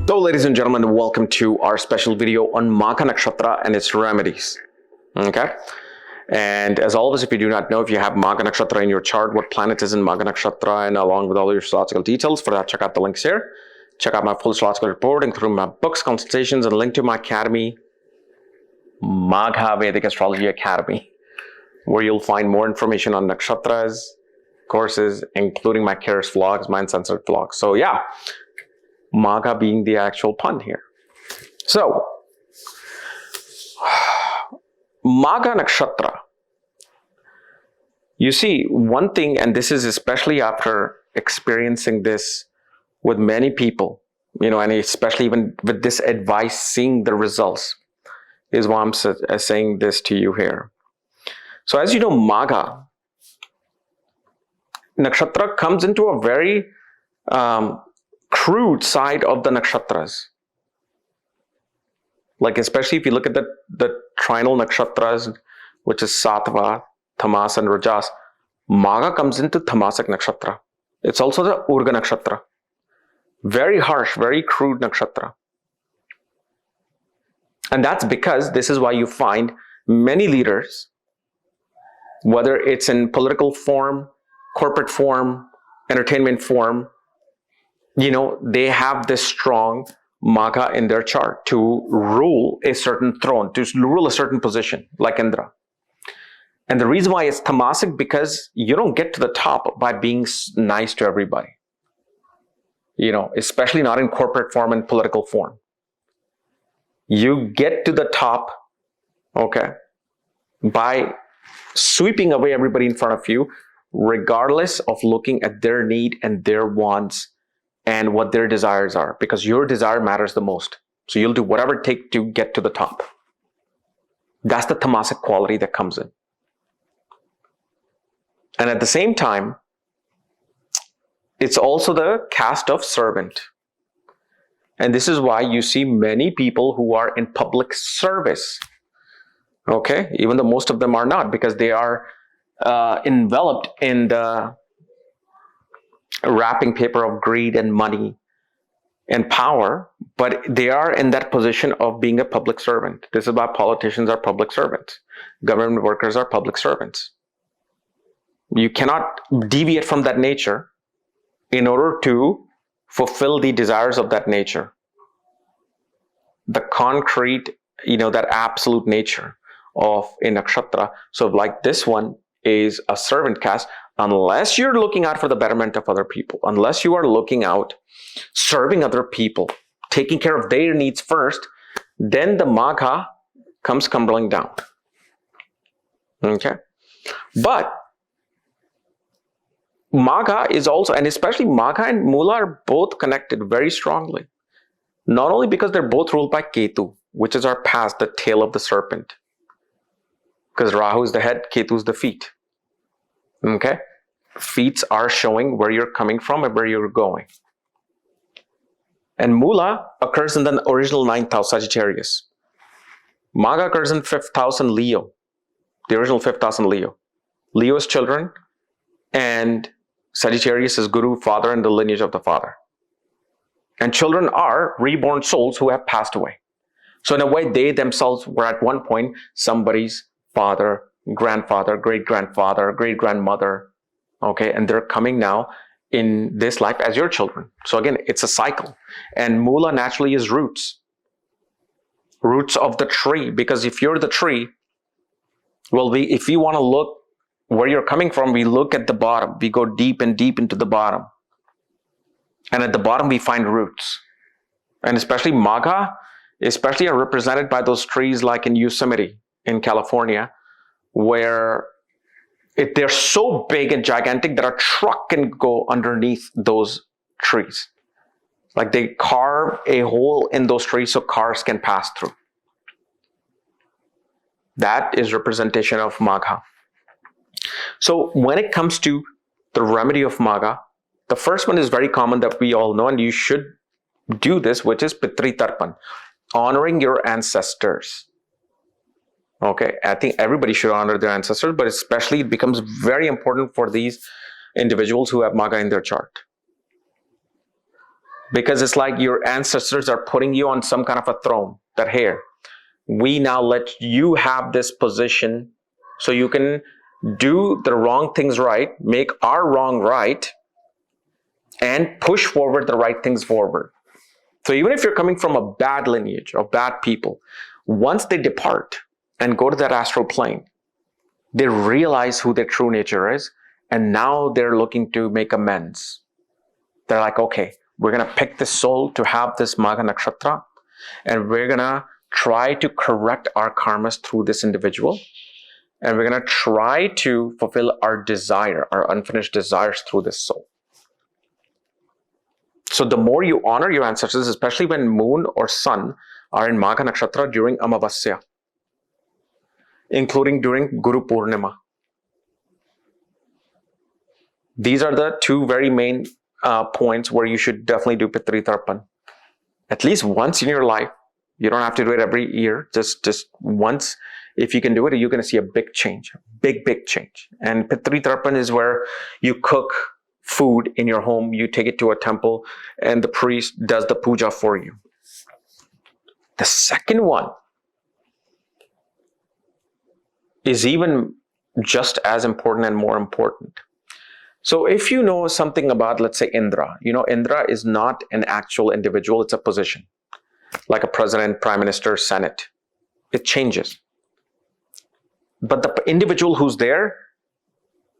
So ladies and gentlemen, welcome to our special video on Magha Nakshatra and its remedies. Okay. And as always, if you do not know, if you have Magha Nakshatra in your chart, what planet is in Magha Nakshatra, and along with all your astrological details, for that, check out the links here. Check out my full astrological report, including my books, consultations, and link to my academy, Magha Vedic Astrology Academy, where you'll find more information on nakshatras, courses, including my KRS vlogs, my uncensored vlogs. So yeah, Magha being the actual pun here. So, Magha Nakshatra. You see, one thing, and this is especially after experiencing this with many people, you know, and especially even with this advice, seeing the results, is why I'm saying this to you here. So as you know, Magha Nakshatra comes into a very crude side of the nakshatras. Like especially if you look at the trinal nakshatras, which is Sattva, Tamas, and Rajas, Magha comes into Tamasic nakshatra. It's also the Urga nakshatra. Very harsh, very crude nakshatra. And that's because this is why you find many leaders, whether it's in political form, corporate form, entertainment form, you know, they have this strong Magha in their chart to rule a certain throne, to rule a certain position, like Indra. And the reason why it's tamasic, because you don't get to the top by being nice to everybody. You know, especially not in corporate form and political form. You get to the top, okay, by sweeping away everybody in front of you, regardless of looking at their need and their wants and what their desires are, because your desire matters the most. So you'll do whatever it takes to get to the top. That's the tamasic quality that comes in. And at the same time, it's also the caste of servant. And this is why you see many people who are in public service. Okay, even though most of them are not, because they are enveloped in the wrapping paper of greed and money and power, but they are in that position of being a public servant. This is why politicians are public servants. Government workers are public servants. You cannot deviate from that nature in order to fulfill the desires of that nature. The concrete, you know, that absolute nature of a nakshatra. So like this one is a servant caste, unless you're looking out for the betterment of other people, unless you are looking out, serving other people, taking care of their needs first, then the Magha comes crumbling down. Okay? But Magha is also, and especially Magha and Mula are both connected very strongly. Not only because they're both ruled by Ketu, which is our past, the tail of the serpent. Because Rahu is the head, Ketu is the feet. Okay? Feet are showing where you're coming from and where you're going. And Mula occurs in the original 9th house, Sagittarius. Magha occurs in 5th house in Leo. The original 5th house in Leo. Leo is children, and Sagittarius is Guru, father, and the lineage of the father. And children are reborn souls who have passed away. So in a way, they themselves were at one point somebody's father, grandfather, great-grandfather, great-grandmother, okay? And they're coming now in this life as your children. So again, it's a cycle. And Mula naturally is roots. Roots of the tree, because if you're the tree, well, if you want to look where you're coming from, we look at the bottom. We go deep and deep into the bottom. And at the bottom, we find roots. And especially Magha, especially are represented by those trees like in Yosemite in California, where they're so big and gigantic that a truck can go underneath those trees. Like they carve a hole in those trees so cars can pass through. That is representation of Magha. So when it comes to the remedy of Magha, the first one is very common that we all know, and you should do this, which is Pitri Tarpan, honoring your ancestors. Okay, I think everybody should honor their ancestors, but especially it becomes very important for these individuals who have Magha in their chart. Because it's like your ancestors are putting you on some kind of a throne. That here, we now let you have this position so you can do the wrong things right, make our wrong right, and push forward the right things forward. So even if you're coming from a bad lineage of bad people, once they depart and go to that astral plane, they realize who their true nature is, and now they're looking to make amends. They're like, okay, we're going to pick this soul to have this Magha Nakshatra, and we're going to try to correct our karmas through this individual, and we're going to try to fulfill our desire, our unfinished desires through this soul. So the more you honor your ancestors, especially when moon or sun are in Magha Nakshatra during Amavasya, including during Guru Purnima. These are the two very main points where you should definitely do Pitri Tarpan. At least once in your life. You don't have to do it every year. Just once. If you can do it, you're going to see a big change. Big change. And Pitri Tarpan is where you cook food in your home. You take it to a temple and the priest does the puja for you. The second one is even just as important and more important. So if you know something about, let's say, Indra, Indra is not an actual individual, it's a position. Like a president, prime minister, senate. It changes. But the individual who's there,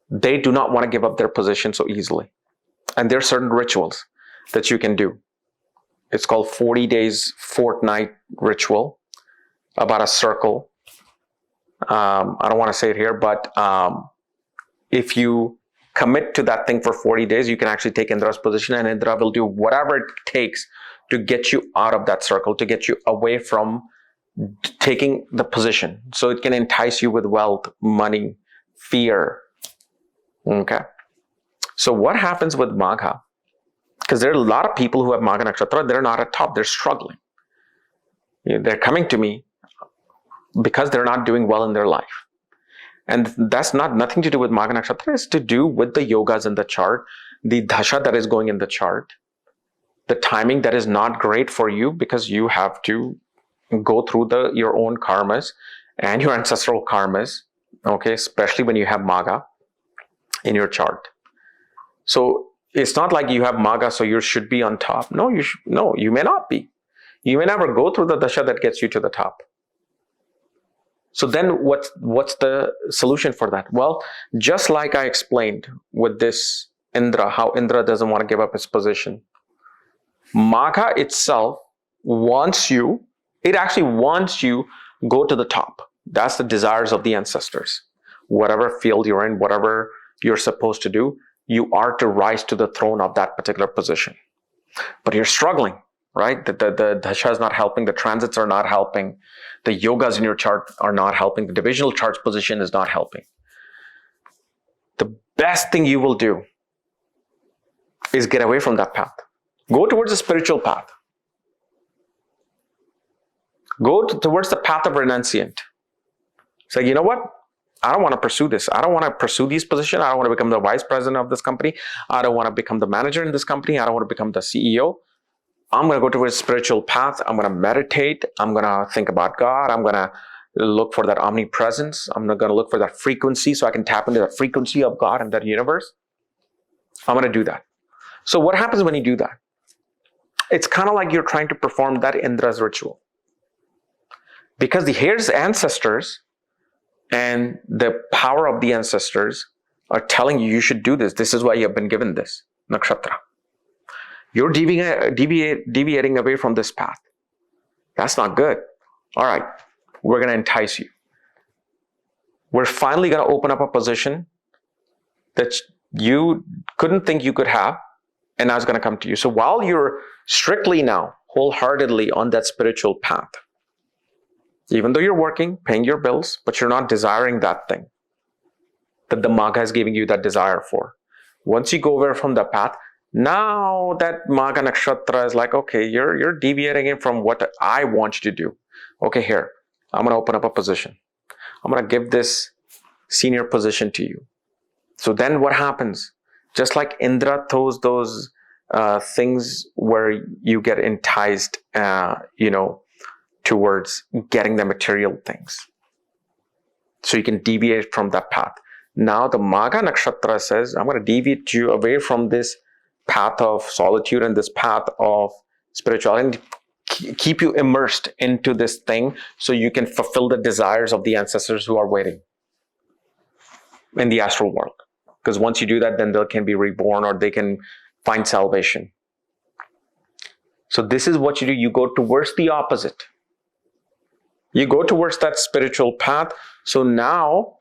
they do not want to give up their position so easily. And there are certain rituals that you can do. It's called 40 days fortnight ritual about a circle. I don't want to say it here, but if you commit to that thing for 40 days, you can actually take Indra's position, and Indra will do whatever it takes to get you out of that circle, to get you away from taking the position. So it can entice you with wealth, money, fear. Okay. So what happens with Magha? Because there are a lot of people who have Magha Nakshatra, they're not at top, they're struggling. They're coming to me because they're not doing well in their life. And that's nothing to do with Magha Nakshatra, it's to do with the yogas in the chart, the dasha that is going in the chart, the timing that is not great for you because you have to go through your own karmas and your ancestral karmas, okay, especially when you have Magha in your chart. So it's not like you have Magha, so you should be on top. No, you may not be. You may never go through the dasha that gets you to the top. So then what's the solution for that? Well, just like I explained with this Indra, how Indra doesn't want to give up his position. Magha itself actually wants you go to the top. That's the desires of the ancestors. Whatever field you're in, whatever you're supposed to do, you are to rise to the throne of that particular position. But you're struggling, right? The dasha is not helping, the transits are not helping, the yogas in your chart are not helping, the divisional chart position is not helping. The best thing you will do is get away from that path. Go towards the spiritual path. Go towards the path of renunciant. Say, you know what? I don't want to pursue this. I don't want to pursue these positions. I don't want to become the vice president of this company. I don't want to become the manager in this company. I don't want to become the CEO. I'm going to go towards a spiritual path. I'm going to meditate. I'm going to think about God. I'm going to look for that omnipresence. I'm going to look for that frequency so I can tap into the frequency of God and that universe. I'm going to do that. So what happens when you do that? It's kind of like you're trying to perform that Indra's ritual. Because here's ancestors and the power of the ancestors are telling you should do this. This is why you have been given this nakshatra. You're deviating away from this path. That's not good. All right, we're going to entice you. We're finally going to open up a position that you couldn't think you could have, and now it's going to come to you. So while you're strictly now, wholeheartedly on that spiritual path, even though you're working, paying your bills, but you're not desiring that thing that the Magha is giving you that desire for. Once you go away from the path, now that Magha Nakshatra is like, okay, you're deviating it from what I want you to do. Okay, here, I'm going to open up a position. I'm going to give this senior position to you. So then what happens? Just like Indra throws those things where you get enticed, towards getting the material things. So you can deviate from that path. Now the Magha Nakshatra says, I'm going to deviate you away from this path of solitude and this path of spirituality, and keep you immersed into this thing so you can fulfill the desires of the ancestors who are waiting in the astral world. Because once you do that, then they can be reborn or they can find salvation. So this is what you do. You go towards the opposite. You go towards that spiritual path. So now,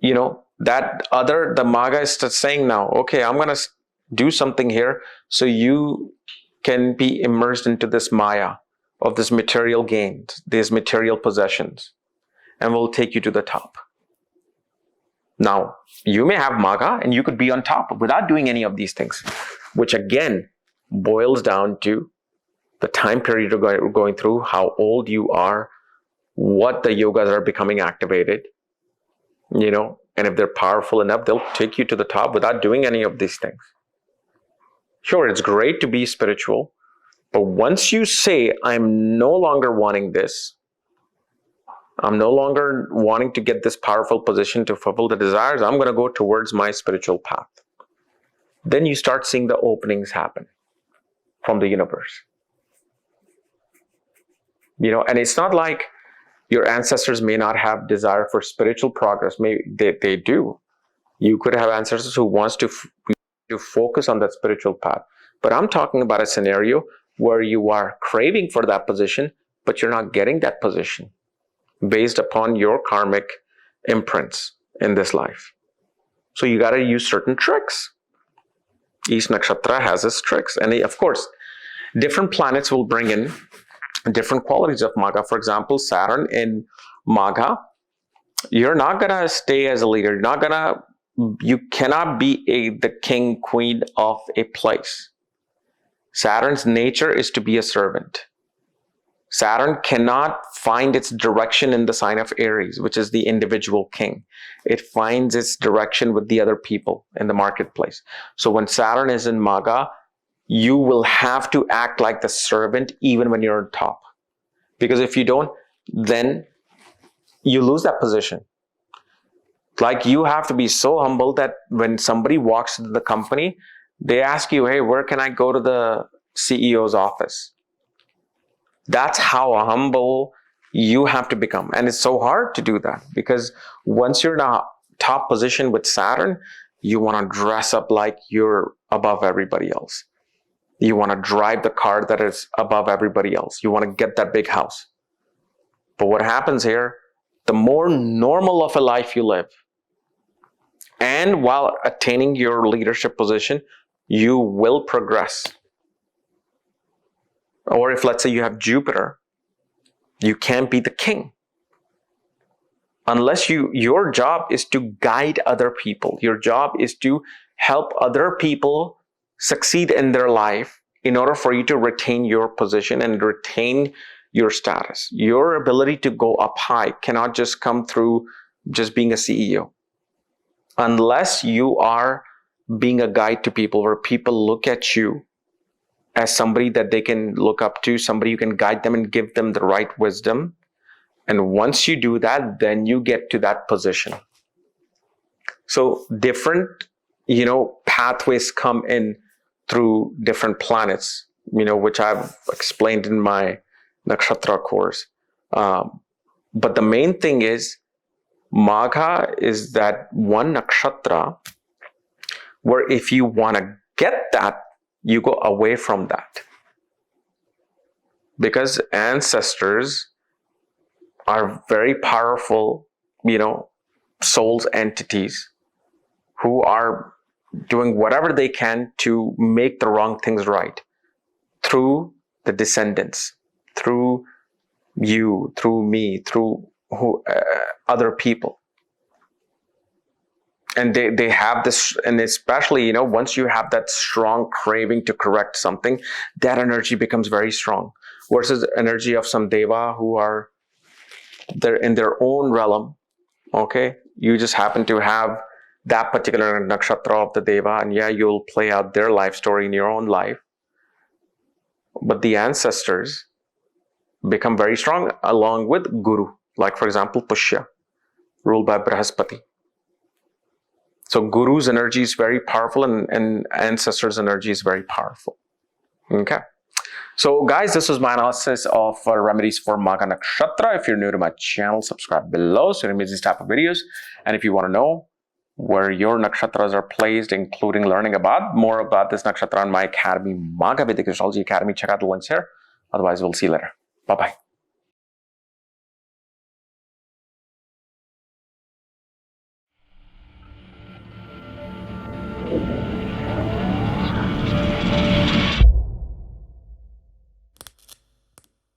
the Magha is saying now, okay, I'm going to do something here so you can be immersed into this Maya of this material gains, these material possessions, and we'll take you to the top. Now, you may have Magha and you could be on top without doing any of these things, which again boils down to the time period you're going through, how old you are, what the yogas are becoming activated, and if they're powerful enough, they'll take you to the top without doing any of these things. Sure, it's great to be spiritual, but once you say, I'm no longer wanting this, I'm no longer wanting to get this powerful position to fulfill the desires, I'm going to go towards my spiritual path. Then you start seeing the openings happen from the universe. And it's not like your ancestors may not have desire for spiritual progress. Maybe they do. You could have ancestors who wants to focus on that spiritual path. But I'm talking about a scenario where you are craving for that position, but you're not getting that position based upon your karmic imprints in this life. So you got to use certain tricks. Each nakshatra has its tricks. And of course, different planets will bring in different qualities of Magha. For example, Saturn in Magha, you're not going to stay as a leader. You cannot be the king, queen of a place. Saturn's nature is to be a servant. Saturn cannot find its direction in the sign of Aries, which is the individual king. It finds its direction with the other people in the marketplace. So when Saturn is in Magha, you will have to act like the servant even when you're on top. Because if you don't, then you lose that position. Like you have to be so humble that when somebody walks into the company, they ask you, hey, where can I go to the CEO's office? That's how humble you have to become. And it's so hard to do that because once you're in a top position with Saturn, you want to dress up like you're above everybody else. You want to drive the car that is above everybody else. You want to get that big house. But what happens here, the more normal of a life you live, and while attaining your leadership position, you will progress. Or if, let's say, you have Jupiter, you can't be the king. Unless your job is to guide other people. Your job is to help other people succeed in their life in order for you to retain your position and retain your status. Your ability to go up high cannot just come through just being a CEO. Unless you are being a guide to people where people look at you as somebody that they can look up to, somebody you can guide them and give them the right wisdom. And once you do that, then you get to that position. So different, pathways come in through different planets, which I've explained in my nakshatra course. But the main thing is, Magha is that one nakshatra where if you want to get that, you go away from that. Because ancestors are very powerful, souls entities who are doing whatever they can to make the wrong things right through the descendants, through you, through me, through other people. And they have this, and especially, once you have that strong craving to correct something, that energy becomes very strong. Versus the energy of some deva who they're in their own realm, okay? You just happen to have that particular nakshatra of the deva, and yeah, you'll play out their life story in your own life. But the ancestors become very strong along with Guru, like for example, Pushya, ruled by Brihaspati. So Guru's energy is very powerful, and ancestors' energy is very powerful. Okay. So guys, this was my analysis of remedies for Magha Nakshatra. If you're new to my channel, subscribe below so you don't miss these type of videos. And if you want to know where your nakshatras are placed, including learning more about this nakshatra on my academy, Magha Vedic Astrology Academy, check out the links here. Otherwise, we'll see you later. Bye-bye.